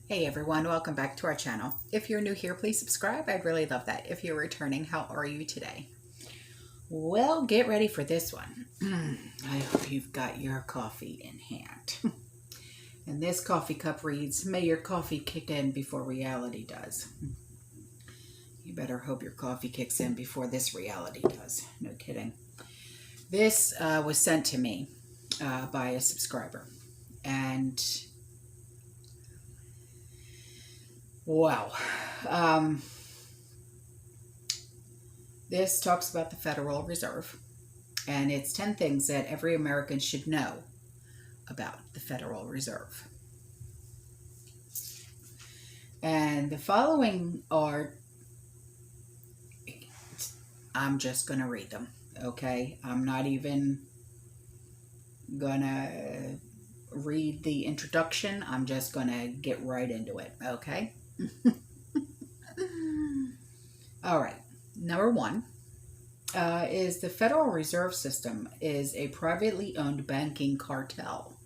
Hey everyone, welcome back to our channel. If you're new here, please subscribe. I'd really love that. If you're returning, how are you today? Well, get ready for this one. I hope you've got your coffee in hand. And this coffee cup reads, "May your coffee kick in before reality does." You better hope your coffee kicks in before this reality does. No kidding. This was sent to me by a subscriber. And wow. This talks about the Federal Reserve, and it's 10 things that every American should know about the Federal Reserve. And the following are, I'm just going to read them, okay? I'm not even going to read the introduction. I'm just going to get right into it, okay? All right. Number one is the Federal Reserve System is a privately owned banking cartel.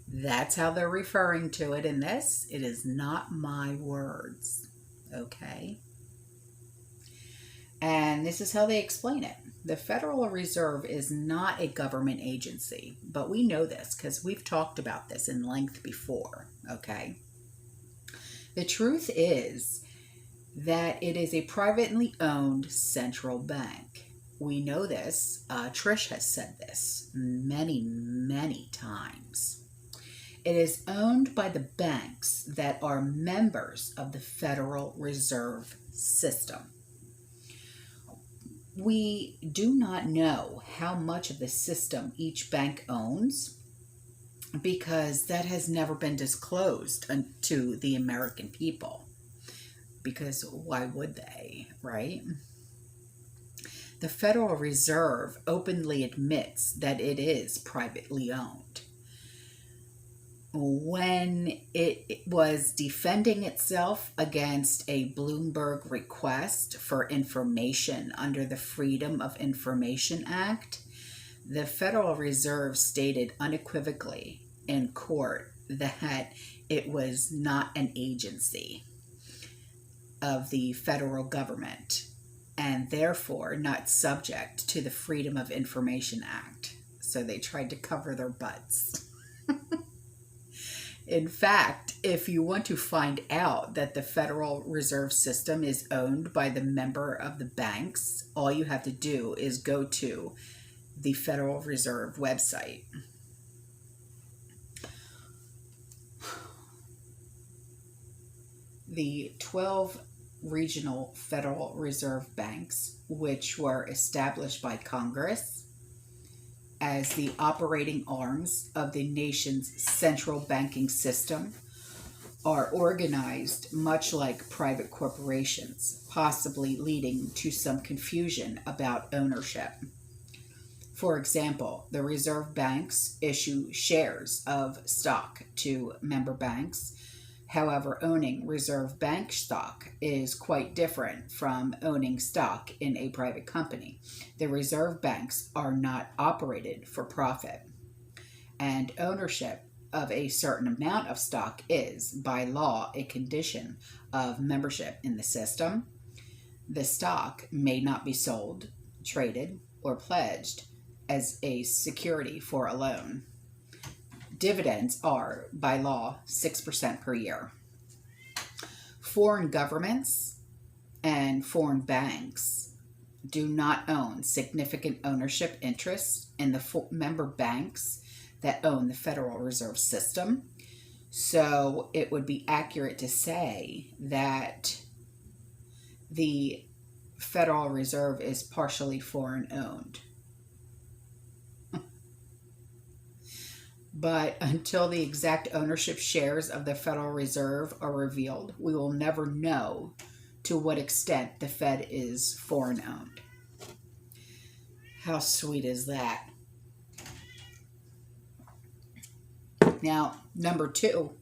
That's how they're referring to it in this. It is not my words, okay? And this is how they explain it. The Federal Reserve is not a government agency, but we know this because we've talked about this in length before, okay? The truth is that it is a privately owned central bank. We know this. Trish has said this many, many times. It is owned by the banks that are members of the Federal Reserve System. We do not know how much of the system each bank owns because that has never been disclosed to the American people. Because why would they, right? The Federal Reserve openly admits that it is privately owned. When it was defending itself against a Bloomberg request for information under the Freedom of Information Act, the Federal Reserve stated unequivocally in court that it was not an agency of the federal government and therefore not subject to the Freedom of Information Act. So they tried to cover their butts. In fact, if you want to find out that the Federal Reserve System is owned by the member of the banks, all you have to do is go to the Federal Reserve website. The 12 regional Federal Reserve banks, which were established by Congress as the operating arms of the nation's central banking system, are organized much like private corporations, possibly leading to some confusion about ownership. For example, the reserve banks issue shares of stock to member banks. However, owning reserve bank stock is quite different from owning stock in a private company. The reserve banks are not operated for profit, and ownership of a certain amount of stock is, by law, a condition of membership in the system. The stock may not be sold, traded, or pledged as a security for a loan. Dividends are, by law, 6% per year. Foreign governments and foreign banks do not own significant ownership interests in the member banks that own the Federal Reserve System. So it would be accurate to say that the Federal Reserve is partially foreign owned. But until the exact ownership shares of the Federal Reserve are revealed, we will never know to what extent the Fed is foreign owned. How sweet is that? Now, number two,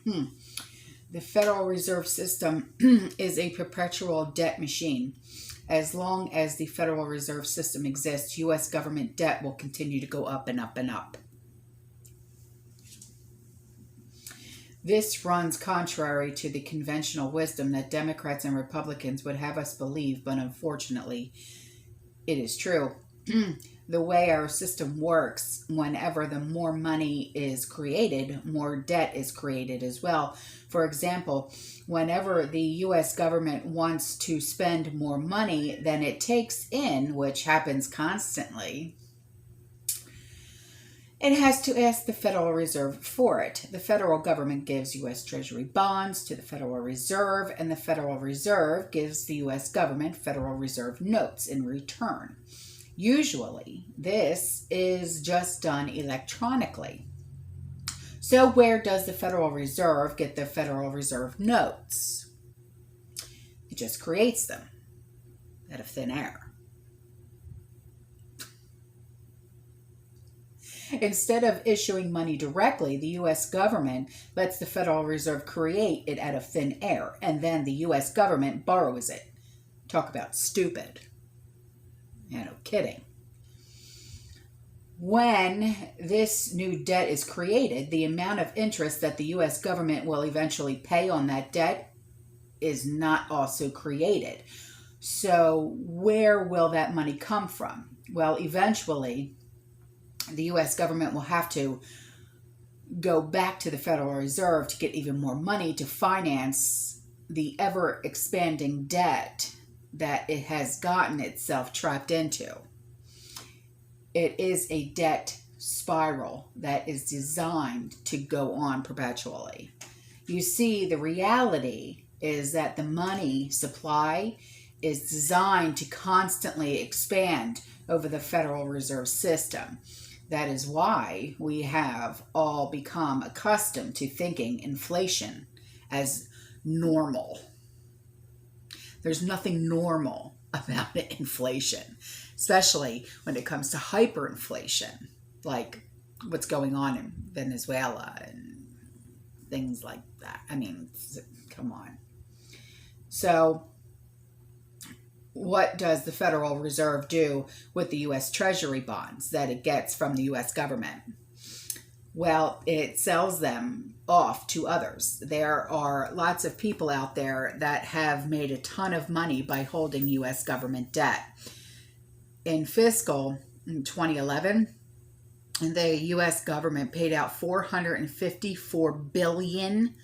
the Federal Reserve System is a perpetual debt machine. As long as the Federal Reserve System exists, U.S. government debt will continue to go up and up and up. This runs contrary to the conventional wisdom that Democrats and Republicans would have us believe, but unfortunately, it is true. The way our system works, whenever the more money is created, more debt is created as well. For example, whenever the U.S. government wants to spend more money than it takes in, which happens constantly, it has to ask the Federal Reserve for it. The federal government gives U.S. Treasury bonds to the Federal Reserve, and the Federal Reserve gives the U.S. government Federal Reserve notes in return. Usually, this is just done electronically. So where does the Federal Reserve get the Federal Reserve notes? It just creates them out of thin air. Instead of issuing money directly, the U.S. government lets the Federal Reserve create it out of thin air, and then the U.S. government borrows it. Talk about stupid. No kidding. When this new debt is created, the amount of interest that the U.S. government will eventually pay on that debt is not also created. So where will that money come from? Well, eventually, the U.S. government will have to go back to the Federal Reserve to get even more money to finance the ever-expanding debt that it has gotten itself trapped into. It is a debt spiral that is designed to go on perpetually. You see, the reality is that the money supply is designed to constantly expand over the Federal Reserve System. That is why we have all become accustomed to thinking inflation as normal. There's nothing normal about inflation, especially when it comes to hyperinflation, like what's going on in Venezuela and things like that. I mean, come on. So what does the Federal Reserve do with the U.S. Treasury bonds that it gets from the U.S. government? Well, it sells them off to others. There are lots of people out there that have made a ton of money by holding U.S. government debt. In fiscal 2011, the U.S. government paid out $454 billion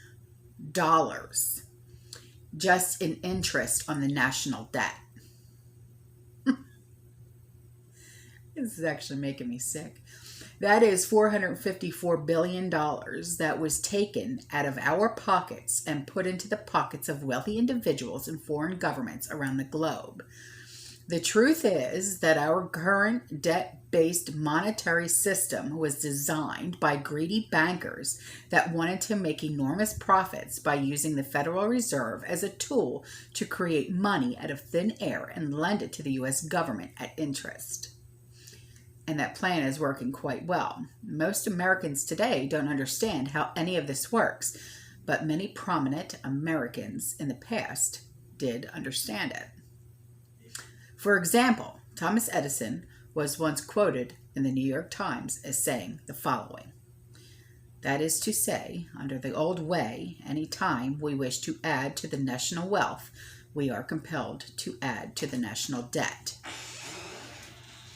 just in interest on the national debt. This is actually making me sick. That is $454 billion that was taken out of our pockets and put into the pockets of wealthy individuals and foreign governments around the globe. The truth is that our current debt-based monetary system was designed by greedy bankers that wanted to make enormous profits by using the Federal Reserve as a tool to create money out of thin air and lend it to the U.S. government at interest. And that plan is working quite well. Most Americans today don't understand how any of this works, but many prominent Americans in the past did understand it. For example, Thomas Edison was once quoted in the New York Times as saying the following: "That is to say, under the old way, any time we wish to add to the national wealth, we are compelled to add to the national debt."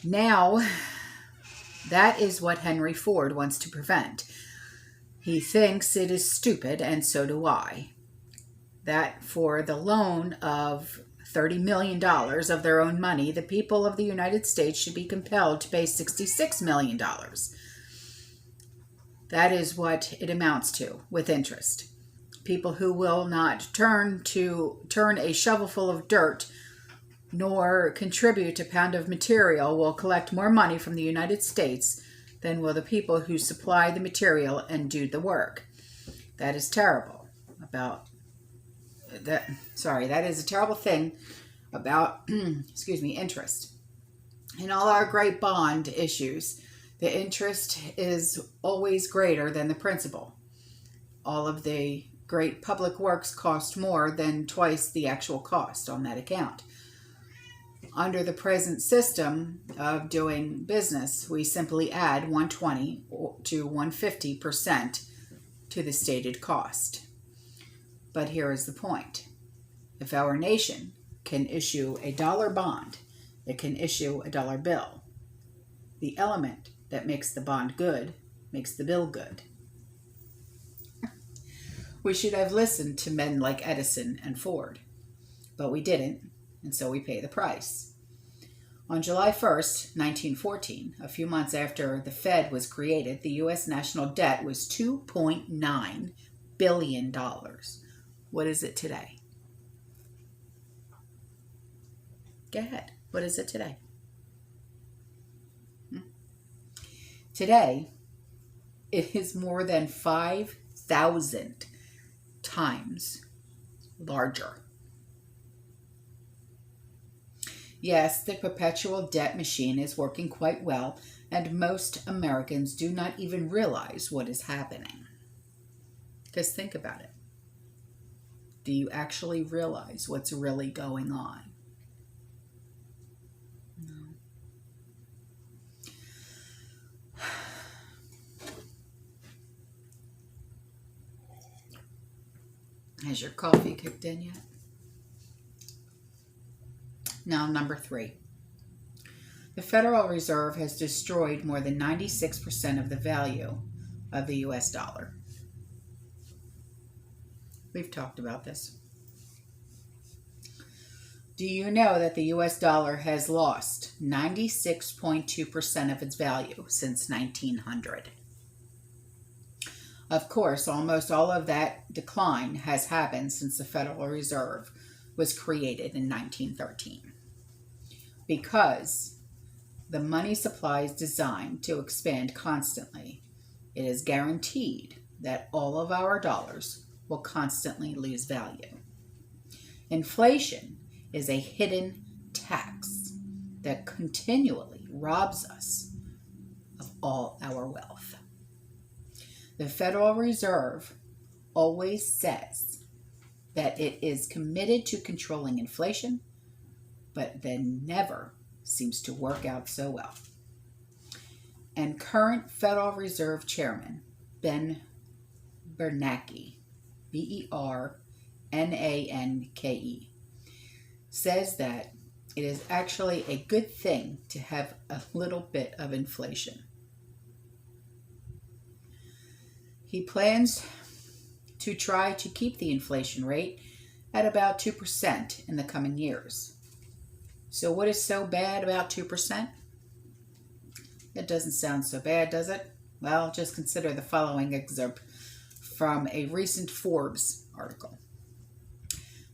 Now, that is what Henry Ford wants to prevent. He thinks it is stupid, and so do I, that for the loan of $30 million of their own money, the people of the United States should be compelled to pay $66 million. That is what it amounts to with interest. People who will not turn a shovelful of dirt nor contribute a pound of material will collect more money from the United States than will the people who supply the material and do the work. That is terrible about that. Sorry, that is a terrible thing about, interest. In all our great bond issues, the interest is always greater than the principal. All of the great public works cost more than twice the actual cost on that account. Under the present system of doing business, we simply add 120 to 150% to the stated cost. But here is the point. If our nation can issue a dollar bond, it can issue a dollar bill. The element that makes the bond good makes the bill good. We should have listened to men like Edison and Ford, but we didn't, and so we pay the price. On July 1st, 1914, a few months after the Fed was created, the U.S. national debt was $2.9 billion. What is it today? Go ahead. What is it today? Today, it is more than 5,000 times larger. Yes, the perpetual debt machine is working quite well, and most Americans do not even realize what is happening. Because think about it. Do you actually realize what's really going on? No. Has your coffee kicked in yet? Now, number 3. The Federal Reserve has destroyed more than 96% of the value of the U.S. dollar. We've talked about this. Do you know that the U.S. dollar has lost 96.2% of its value since 1900? Of course, almost all of that decline has happened since the Federal Reserve was created in 1913. Because the money supply is designed to expand constantly, it is guaranteed that all of our dollars will constantly lose value. Inflation is a hidden tax that continually robs us of all our wealth. The Federal Reserve always says that it is committed to controlling inflation, but then never seems to work out so well. And current Federal Reserve Chairman Ben Bernanke, Bernanke, says that it is actually a good thing to have a little bit of inflation. He plans to try to keep the inflation rate at about 2% in the coming years. So what is so bad about 2%? It doesn't sound so bad, does it? Well, just consider the following excerpt from a recent Forbes article.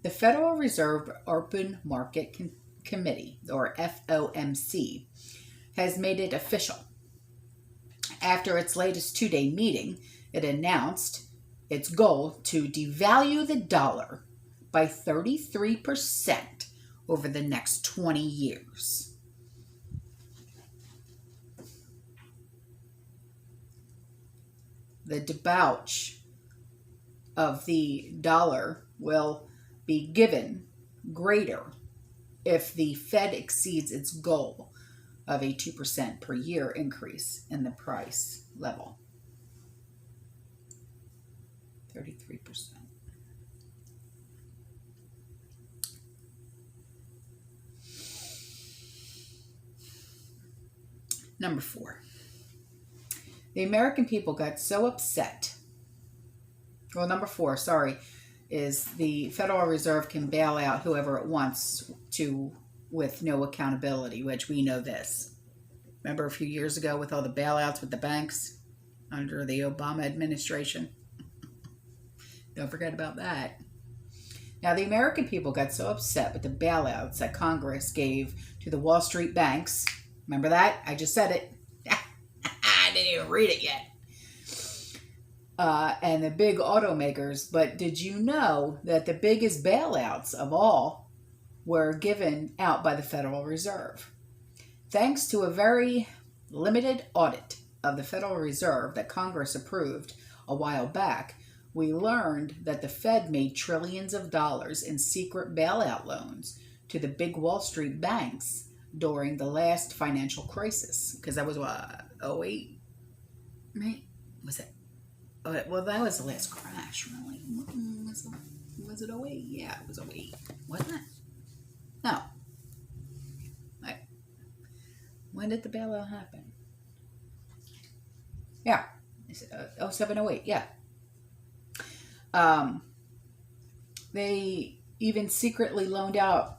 The Federal Reserve Open Market Committee, or FOMC, has made it official. After its latest 2-day meeting, it announced its goal to devalue the dollar by 33% over the next 20 years. The debauch of the dollar will be given greater if the Fed exceeds its goal of a 2% per year increase in the price level. 33%. Number 4. The American people got so upset. Well, number 4, is the Federal Reserve can bail out whoever it wants to with no accountability, which we know this. Remember a few years ago with all the bailouts with the banks under the Obama administration? Don't forget about that. Now, the American people got so upset with the bailouts that Congress gave to the Wall Street banks. Remember that? I just said it. I didn't even read it yet. And the big automakers. But did you know that the biggest bailouts of all were given out by the Federal Reserve? Thanks to a very limited audit of the Federal Reserve that Congress approved a while back, we learned that the Fed made trillions of dollars in secret bailout loans to the big Wall Street banks during the last financial crisis. Because that was what, 08? Right? Was it Well, that was the last crash, really. Was it '08? Yeah, it was '08. Wasn't it? No. I, when did the bailout happen? Yeah. '07, '08. Yeah. Um, they even secretly loaned out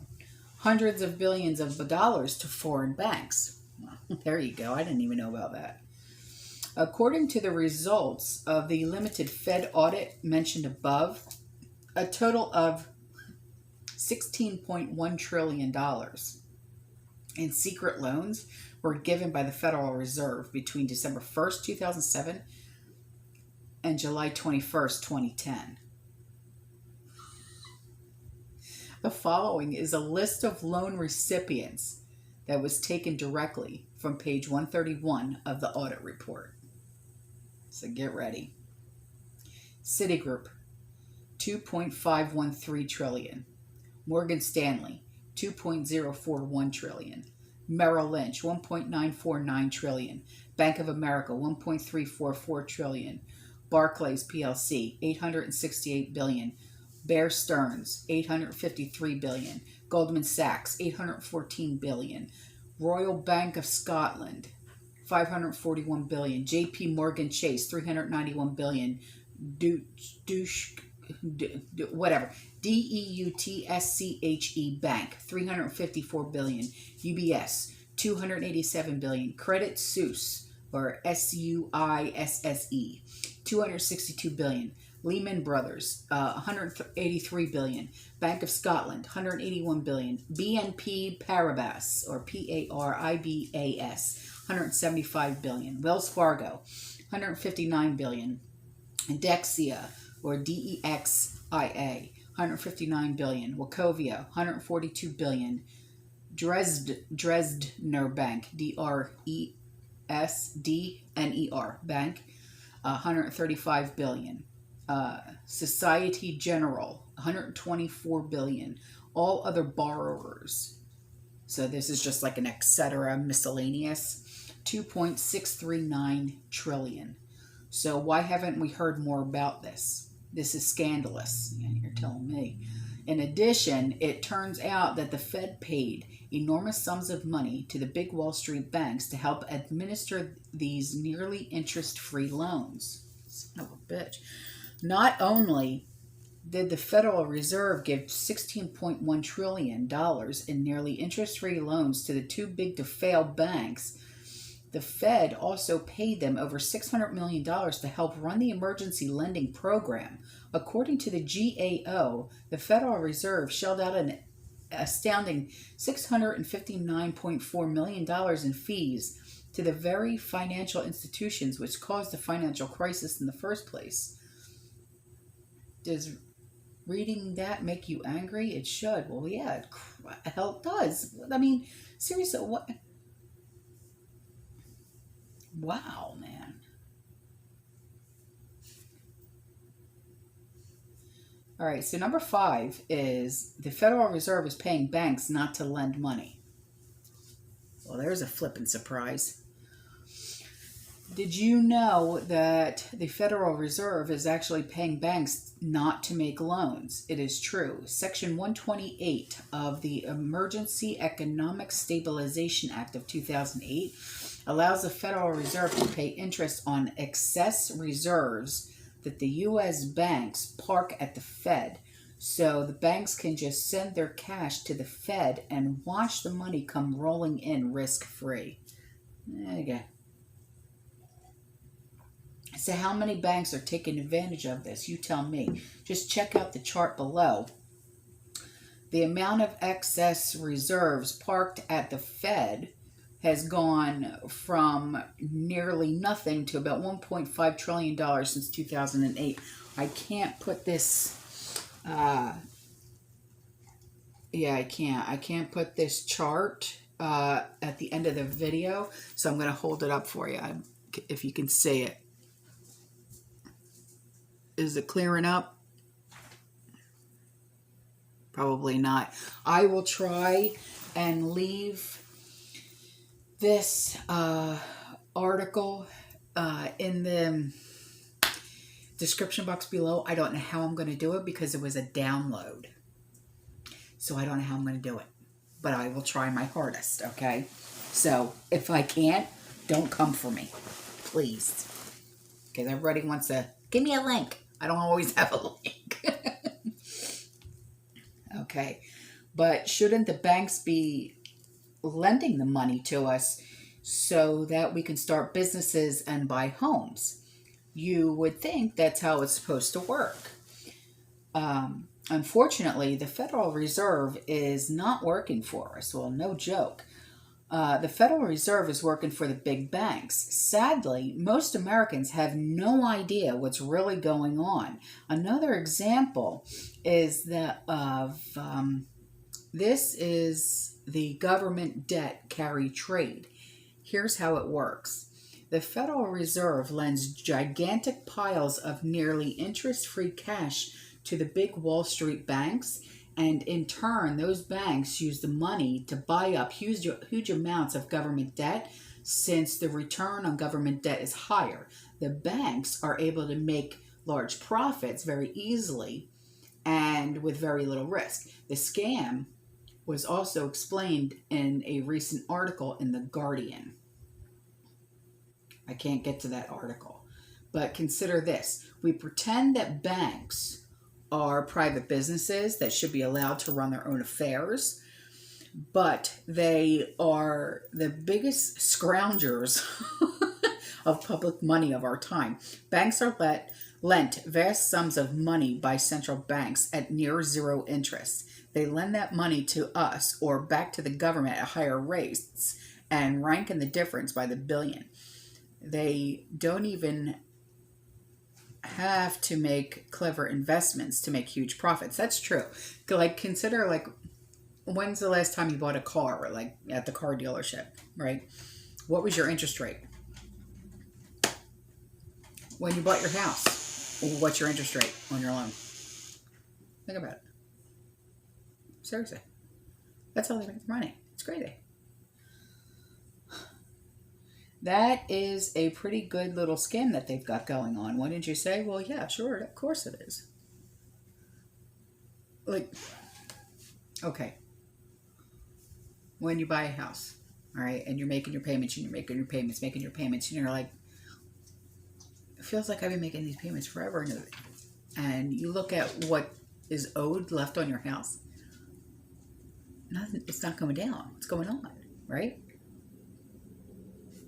hundreds of billions of dollars to foreign banks. Well, there you go. I didn't even know about that. According to the results of the limited Fed audit mentioned above, a total of $16.1 trillion in secret loans were given by the Federal Reserve between December 1st, 2007 and July 21st, 2010. The following is a list of loan recipients that was taken directly from page 131 of the audit report. So get ready. Citigroup, $2.513 trillion. Morgan Stanley, $2.041 trillion. Merrill Lynch, $1.949 trillion. Bank of America, $1.344 trillion. Barclays PLC, $868 billion. Bear Stearns, $853 billion. Goldman Sachs, $814 billion. Royal Bank of Scotland, $541 billion. JP Morgan Chase, $391 billion. DEUTSCHE Bank, $354 billion. UBS, $287 billion. Credit Suisse, or SUISSE, $262 billion. Lehman Brothers, $183 billion. Bank of Scotland, $181 billion. BNP Paribas, or PARIBAS, $175 billion. Wells Fargo, $159 billion. Dexia, or DEXIA, $159 billion. Wachovia, $142 billion. Dresdner Bank, DRESDNER Bank, $135 billion. Society General, $124 billion. All other borrowers, so this is just like an etc. miscellaneous, $2.639 trillion. So why haven't we heard more about this? This is scandalous. Yeah, you're telling me. In addition, it turns out that the Fed paid enormous sums of money to the big Wall Street banks to help administer these nearly interest-free loans. Son of a bitch. Not only did the Federal Reserve give $16.1 trillion in nearly interest-free loans to the too big to fail banks, the Fed also paid them over $600 million to help run the emergency lending program. According to the GAO, the Federal Reserve shelled out an astounding $659.4 million in fees to the very financial institutions which caused the financial crisis in the first place. Does reading that make you angry? It should. Well, yeah, hell it does. I mean, seriously, what? Wow, man. All right, so number 5 is the Federal Reserve is paying banks not to lend money. Well, there's a flippin' surprise. Did you know that the Federal Reserve is actually paying banks not to make loans? It is true. Section 128 of the Emergency Economic Stabilization Act of 2008 allows the Federal Reserve to pay interest on excess reserves that the U.S. banks park at the Fed. So the banks can just send their cash to the Fed and watch the money come rolling in risk-free. There you go. So how many banks are taking advantage of this? You tell me. Just check out the chart below. The amount of excess reserves parked at the Fed has gone from nearly nothing to about $1.5 trillion since 2008. I can't put this... yeah, I can't. I can't put this chart at the end of the video, so I'm going to hold it up for you, if you can see it. Is it clearing up? Probably not. I will try and leave this article in the description box below. I don't know how I'm going to do it because it was a download. So I don't know how I'm going to do it. But I will try my hardest, okay? So if I can't, don't come for me, please. Because everybody wants to, give me a link. I don't always have a link. Okay. But shouldn't the banks be lending the money to us so that we can start businesses and buy homes? You would think that's how it's supposed to work. Unfortunately, the Federal Reserve is not working for us. Well, no joke. The Federal Reserve is working for the big banks. Sadly, most Americans have no idea what's really going on. Another example is that this is the government debt carry trade. Here's how it works. The Federal Reserve lends gigantic piles of nearly interest-free cash to the big Wall Street banks, and in turn, those banks use the money to buy up huge amounts of government debt. Since the return on government debt is higher, the banks are able to make large profits very easily and with very little risk. The scam was also explained in a recent article in The Guardian. I can't get to that article, but consider this. We pretend that banks are private businesses that should be allowed to run their own affairs, but they are the biggest scroungers of public money of our time. Banks are lent vast sums of money by central banks at near zero interest. They lend that money to us or back to the government at higher rates and rank in the difference by the billion. They don't even have to make clever investments to make huge profits. That's true. Like, consider, like, when's the last time you bought a car, like at the car dealership, right? What was your interest rate? When you bought your house, what's your interest rate on your loan? Think about it. Seriously. That's how they make their money. It's crazy. That is a pretty good little scam that they've got going on. Wouldn't you say? Well, yeah, sure, of course it is. Like, okay. When you buy a house, all right, and you're making your payments, and you're making your payments, and you're like, it feels like I've been making these payments forever. And you look at what is owed left on your house. Nothing, it's not going down. It's going on, right?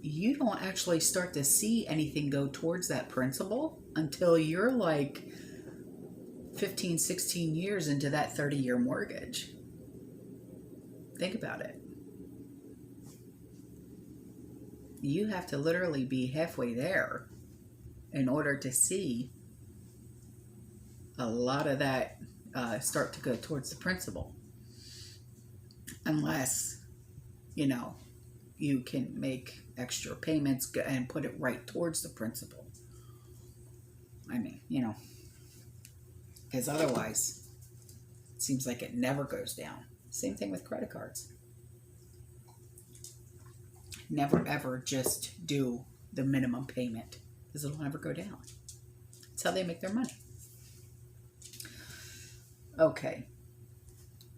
You don't actually start to see anything go towards that principal until you're like 15, 16 years into that 30-year mortgage. Think about it. You have to literally be halfway there in order to see a lot of that start to go towards the principal. Unless, you can make extra payments and put it right towards the principal. I mean, because otherwise it seems like it never goes down. Same thing with credit cards. Never ever just do the minimum payment because it'll never go down. That's how they make their money. Okay.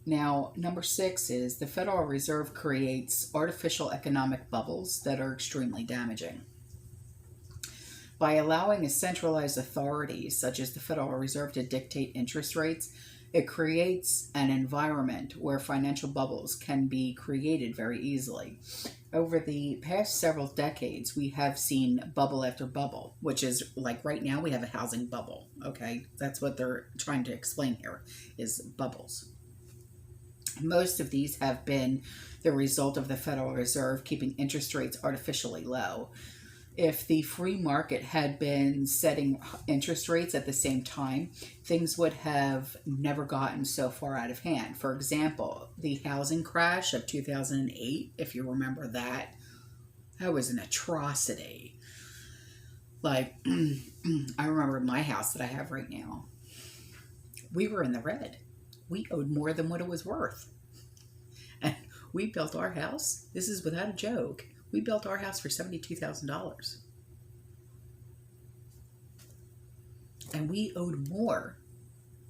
Now, number 6 is the Federal Reserve creates artificial economic bubbles that are extremely damaging. By allowing a centralized authority, such as the Federal Reserve, to dictate interest rates, it creates an environment where financial bubbles can be created very easily. Over the past several decades, we have seen bubble after bubble, which is like right now we have a housing bubble, okay? That's what they're trying to explain here, is bubbles. Most of these have been the result of the Federal Reserve keeping interest rates artificially low. If the free market had been setting interest rates at the same time, things would have never gotten so far out of hand. For example, the housing crash of 2008, if you remember that was an atrocity. Like, I remember my house that I have right now. We were in the red. We owed more than what it was worth. And we built our house. This is without a joke. We built our house for $72,000. And we owed more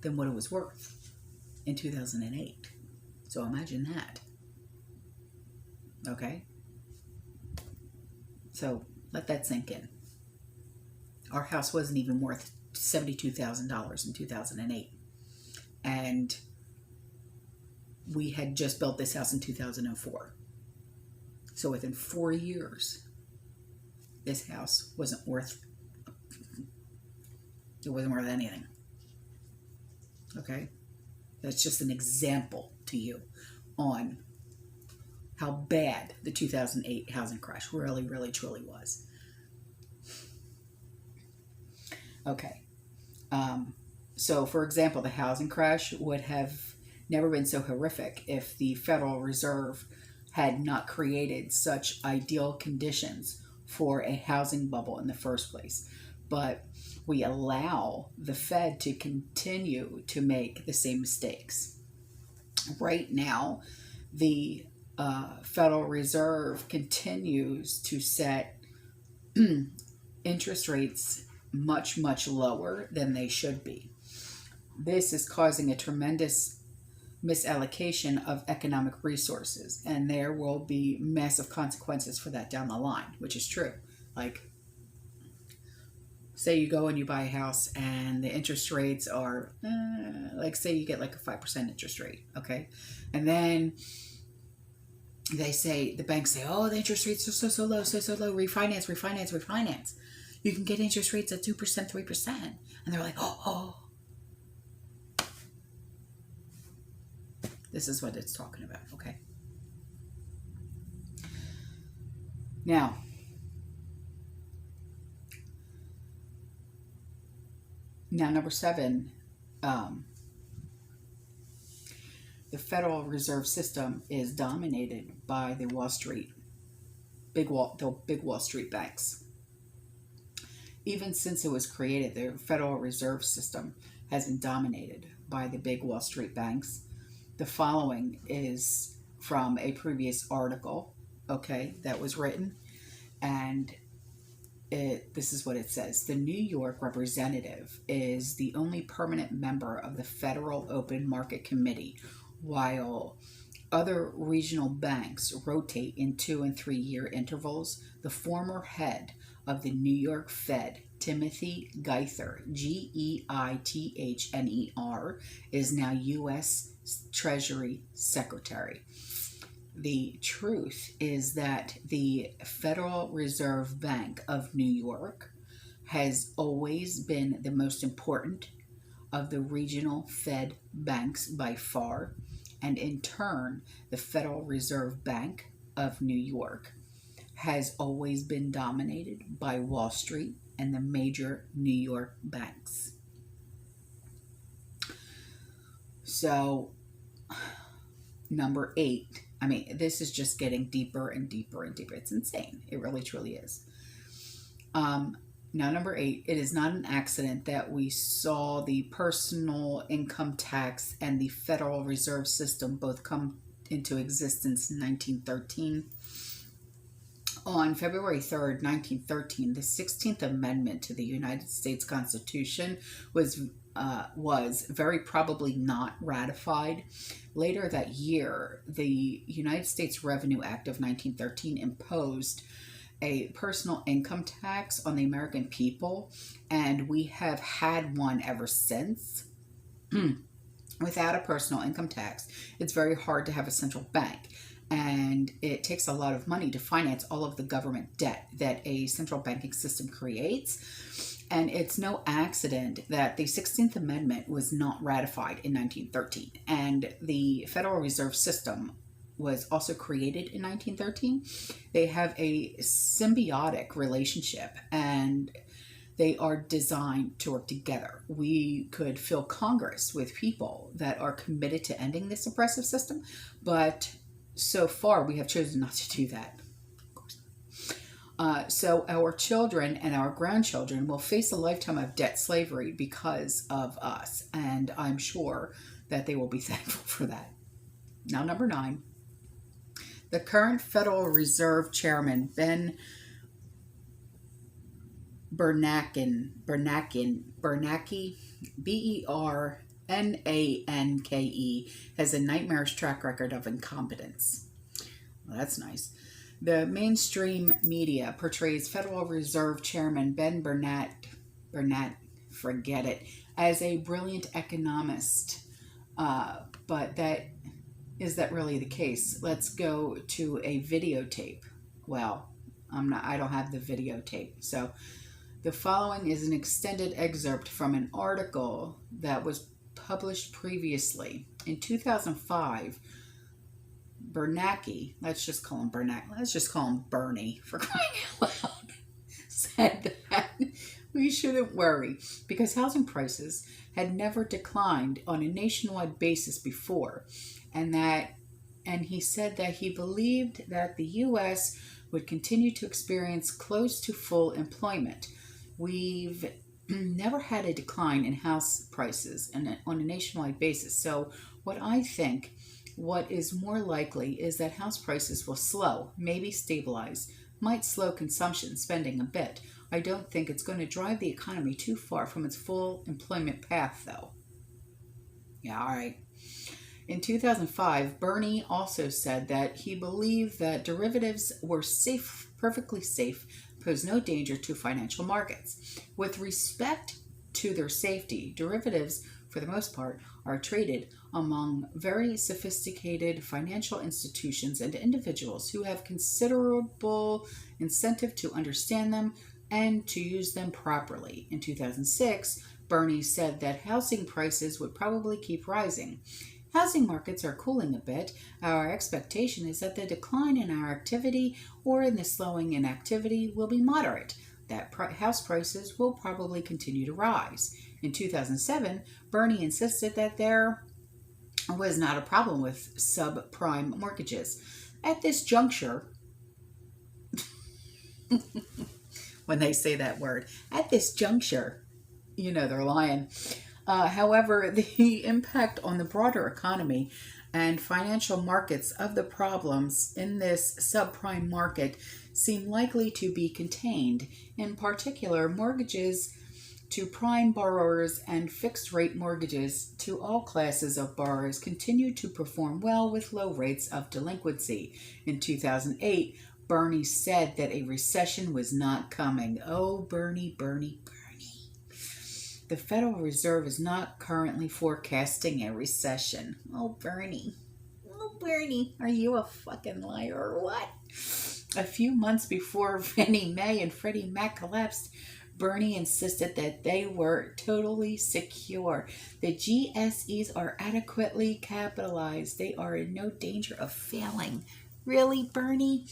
than what it was worth in 2008. So imagine that. Okay? So let that sink in. Our house wasn't even worth $72,000 in 2008. And we had just built this house in 2004. So within 4 years, this house wasn't worth anything. Okay? That's just an example to you on how bad the 2008 housing crash really, really, truly was. Okay. So, for example, the housing crash would have never been so horrific if the Federal Reserve had not created such ideal conditions for a housing bubble in the first place. But we allow the Fed to continue to make the same mistakes. Right now, the Federal Reserve continues to set interest rates much, much lower than they should be. This is causing a tremendous misallocation of economic resources, and there will be massive consequences for that down the line, which is true. Like, say you go and you buy a house and the interest rates are, like, say you get like a 5% interest rate, okay? And then they say, the banks say, oh, the interest rates are so low, refinance. You can get interest rates at 2%, 3%. And they're like, oh. This is what it's talking about, okay? Now, number 7, the Federal Reserve System is dominated by the big Wall Street banks. Even since it was created, the Federal Reserve System has been dominated by the big Wall Street banks. The following is from a previous article, okay, that was written, and this is what it says. The New York representative is the only permanent member of the Federal Open Market Committee, while other regional banks rotate in 2 and 3 year intervals. The former head of the New York Fed, Timothy Geithner, Geithner, is now U.S. Treasury Secretary. The truth is that the Federal Reserve Bank of New York has always been the most important of the regional Fed banks by far, and in turn, the Federal Reserve Bank of New York has always been dominated by Wall Street and the major New York banks. So, number 8, I mean, this is just getting deeper and deeper and deeper. It's insane. It really, truly is. Now, number 8, it is not an accident that we saw the personal income tax and the Federal Reserve System both come into existence in 1913. On February 3rd, 1913, the 16th Amendment to the United States Constitution was very probably not ratified. Later that year, the United States Revenue Act of 1913 imposed a personal income tax on the American people, and we have had one ever since. Without a personal income tax, it's very hard to have a central bank, and it takes a lot of money to finance all of the government debt that a central banking system creates. And it's no accident that the 16th Amendment was not ratified in 1913, and the Federal Reserve System was also created in 1913. They have a symbiotic relationship, and they are designed to work together. We could fill Congress with people that are committed to ending this oppressive system, but so far we have chosen not to do that. So our children and our grandchildren will face a lifetime of debt slavery because of us, and I'm sure that they will be thankful for that. Now, number 9. The current Federal Reserve Chairman, Ben Bernanke, Bernanke, has a nightmarish track record of incompetence. Well, that's nice. The mainstream media portrays Federal Reserve Chairman Ben Bernanke, forget it, as a brilliant economist. But is that really the case? Let's go to a videotape. Well, I don't have the videotape. So the following is an extended excerpt from an article that was published previously. In 2005, Bernanke, let's just call him Bernie for crying out loud, said that we shouldn't worry because housing prices had never declined on a nationwide basis before, and he said that he believed that the U.S. would continue to experience close to full employment. We've never had a decline in house prices on a nationwide basis. So what is more likely is that house prices will slow, maybe stabilize, might slow consumption spending a bit. I don't think it's going to drive the economy too far from its full employment path, though. Yeah, all right. In 2005, Bernie also said that he believed that derivatives were safe, perfectly safe, pose no danger to financial markets. With respect to their safety, derivatives, for the most part, are traded among very sophisticated financial institutions and individuals who have considerable incentive to understand them and to use them properly. In 2006, Bernie said that housing prices would probably keep rising. Housing markets are cooling a bit. Our expectation is that the decline in our activity or in the slowing in activity will be moderate, that house prices will probably continue to rise. In 2007, Bernie insisted that there was not a problem with subprime mortgages. At this juncture, when they say that word, at this juncture, they're lying. However, the impact on the broader economy and financial markets of the problems in this subprime market seem likely to be contained. In particular, mortgages to prime borrowers and fixed-rate mortgages to all classes of borrowers continue to perform well with low rates of delinquency. In 2008, Bernie said that a recession was not coming. Oh, Bernie. The Federal Reserve is not currently forecasting a recession. Oh, Bernie. Are you a fucking liar or what? A few months before Fannie Mae and Freddie Mac collapsed, Bernie insisted that they were totally secure. The GSEs are adequately capitalized. They are in no danger of failing. Really, Bernie?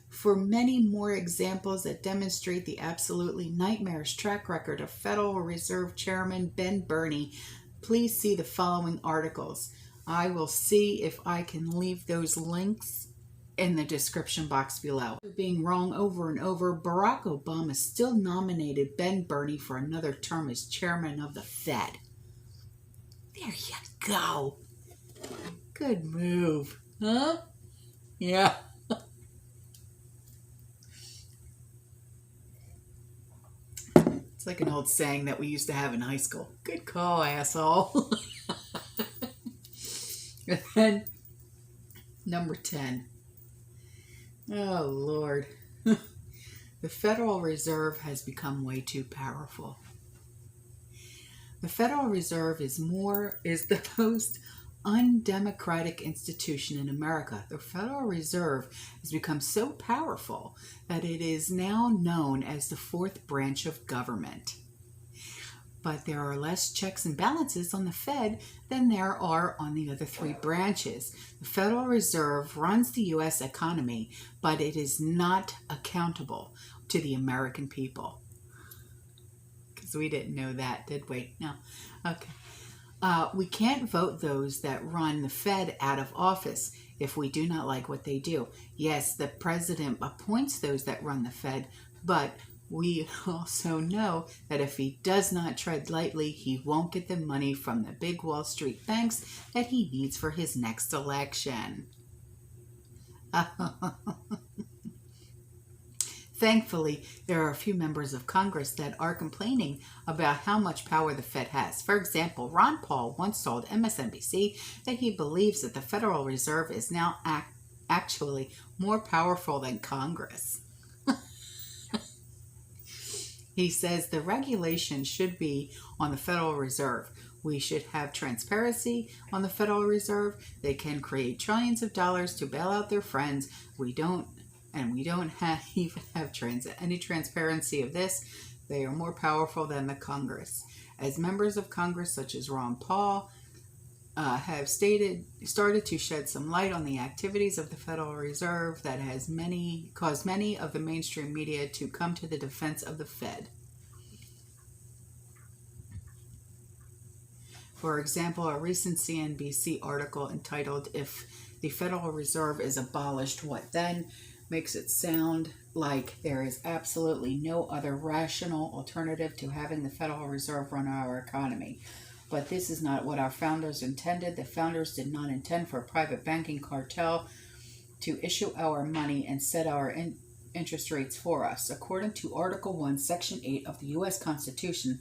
For many more examples that demonstrate the absolutely nightmarish track record of Federal Reserve Chairman Ben Bernanke, please see the following articles. I will see if I can leave those links in the description box below. Being wrong over and over, Barack Obama still nominated Ben Bernanke for another term as chairman of the Fed. There you go. Good move. Huh? Yeah. It's like an old saying that we used to have in high school. Good call, asshole. And then, number 10. Oh, Lord. The Federal Reserve has become way too powerful. The Federal Reserve is the most undemocratic institution in America. The Federal Reserve has become so powerful that it is now known as the fourth branch of government. But there are less checks and balances on the Fed than there are on the other three branches. The Federal Reserve runs the U.S. economy, but it is not accountable to the American people. Because we didn't know that, did we? No. Okay. We can't vote those that run the Fed out of office if we do not like what they do. Yes, the president appoints those that run the Fed, but we also know that if he does not tread lightly, he won't get the money from the big Wall Street banks that he needs for his next election. Thankfully, there are a few members of Congress that are complaining about how much power the Fed has. For example, Ron Paul once told MSNBC that he believes that the Federal Reserve is now actually more powerful than Congress. He says the regulation should be on the Federal Reserve. We should have transparency on the Federal Reserve. They can create trillions of dollars to bail out their friends. We don't even have any transparency of this. They are more powerful than the Congress. As members of Congress, such as Ron Paul, have started to shed some light on the activities of the Federal Reserve that has caused many of the mainstream media to come to the defense of the Fed. For example, a recent CNBC article entitled "If the Federal Reserve is Abolished, What Then?" makes it sound like there is absolutely no other rational alternative to having the Federal Reserve run our economy. But this is not what our founders intended. The founders did not intend for a private banking cartel to issue our money and set our interest rates for us. According to Article 1, Section 8 of the U.S. Constitution,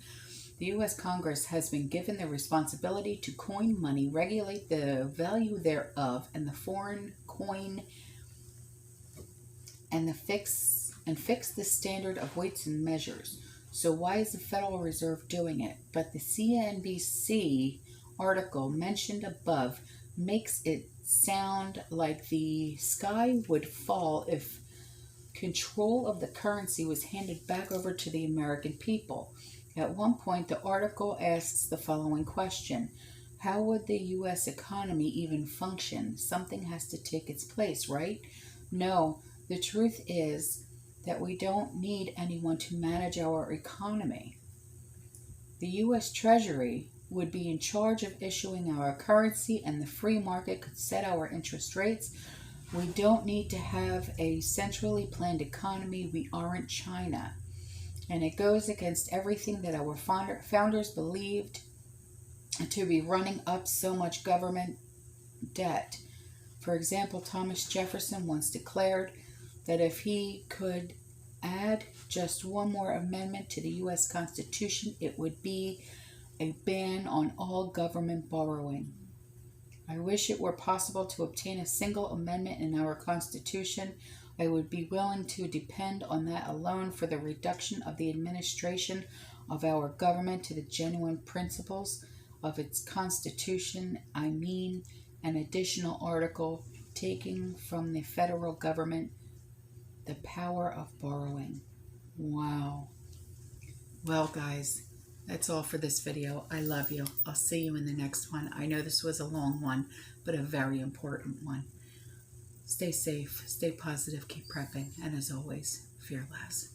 the U.S. Congress has been given the responsibility to coin money, regulate the value thereof, and the foreign coin, and fix the standard of weights and measures. So why is the Federal Reserve doing it? But the CNBC article mentioned above makes it sound like the sky would fall if control of the currency was handed back over to the American people. At one point, the article asks the following question: how would the U.S. economy even function? Something has to take its place, right? No, the truth is that we don't need anyone to manage our economy. The U.S. Treasury would be in charge of issuing our currency, and the free market could set our interest rates. We don't need to have a centrally planned economy. We aren't China. And it goes against everything that our founders believed to be running up so much government debt. For example, Thomas Jefferson once declared that if he could add just one more amendment to the U.S. Constitution, it would be a ban on all government borrowing. I wish it were possible to obtain a single amendment in our Constitution. I would be willing to depend on that alone for the reduction of the administration of our government to the genuine principles of its Constitution. I mean, an additional article taking from the federal government the power of borrowing. Wow. Well, guys, that's all for this video. I love you. I'll see you in the next one. I know this was a long one, but a very important one. Stay safe, stay positive, keep prepping, and as always, fear less.